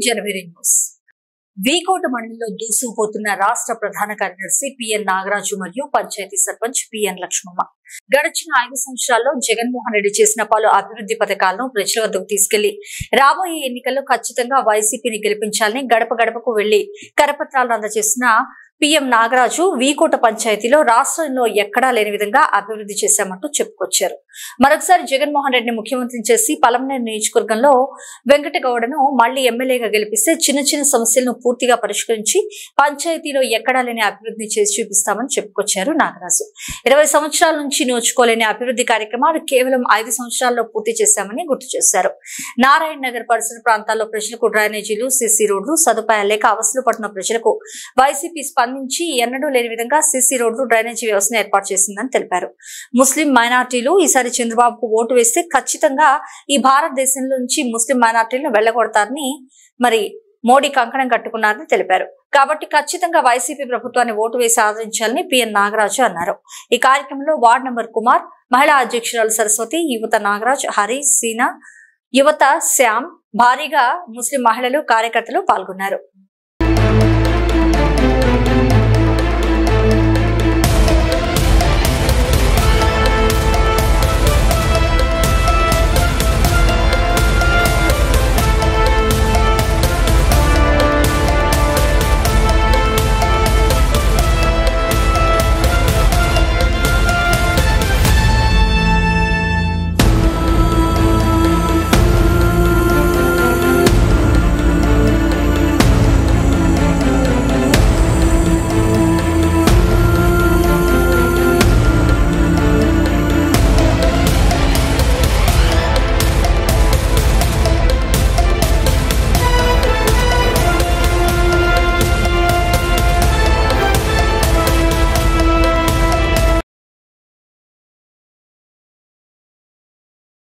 జనవరి news. V Kota మండలిలో దూసుకుపోతున్న రాష్ట్ర ప్రధాన కార్యదర్శి పిఎన్ నాగరాజు మరియు పంచాయతీ సర్పంచ్ పిఎన్ లక్ష్మమ్మ గడిచిన 5 సంవత్సరాల్లో జగన్మోహన్ రెడ్డి చేసిన పలు అభివృద్ధి పథకాలను ప్రజల వద్దకు తీసుకెళ్లి రాబోయే ఎన్నికల్లో ఖచ్చితంగా వైసీపీని గెలిపించాలని గడప గడపకు వెళ్లి కరపత్రాలు అందజేసిన పిఎం నాగరాజు వీకోట పంచాయతీలో రాష్ట్రంలో ఎక్కడా లేని విధంగా అభివృద్ధి చేశామంటూ చెప్పుకొచ్చారు. మరొకసారి జగన్మోహన్ రెడ్డిని ముఖ్యమంత్రిని చేసి పలమనేరు నియోజకవర్గంలో వెంకటగౌడను మళ్లీ ఎమ్మెల్యేగా గెలిపిస్తే చిన్న చిన్న సమస్యలను పూర్తిగా పరిష్కరించి పంచాయతీలో ఎక్కడా లేని అభివృద్ధి చేసి చూపిస్తామని చెప్పుకొచ్చారు నాగరాజు. 20 సంవత్సరాల నుంచి నోచుకోలేని అభివృద్ధి కార్యక్రమాలు కేవలం 5 సంవత్సరాల్లో పూర్తి చేశామని గుర్తు చేశారు. నారాయణ నగర్ పరిసర ప్రాంతాల్లో ప్రజలకు డ్రైనేజీలు, సిసి రోడ్లు సదుపాయాలు లేక అవసరం పడుతున్న ప్రజలకు వైసీపీ నుంచి ఎన్నడూ లేని విధంగా సిసి రోడ్లు, డ్రైనేజీ వ్యవస్థను ఏర్పాటు చేసిందని తెలిపారు. ముస్లిం మైనార్టీలు ఈసారి చంద్రబాబుకు ఓటు వేస్తే ఖచ్చితంగా ఈ భారతదేశంలో నుంచి ముస్లిం మైనార్టీలను వెళ్లగొడతారని మోడీ కంకణం కట్టుకున్నారని తెలిపారు. కాబట్టి ఖచ్చితంగా వైసీపీ ప్రభుత్వాన్ని ఓటు వేసి ఆదరించాలని పిఎన్ నాగరాజు అన్నారు. ఈ కార్యక్రమంలో వార్డు నంబర్ కుమార్, మహిళా అధ్యక్షురాలు సరస్వతి, యువత నాగరాజ్, హరి, సీనా, యువత శ్యామ్, భారీగా ముస్లిం మహిళలు, కార్యకర్తలు పాల్గొన్నారు.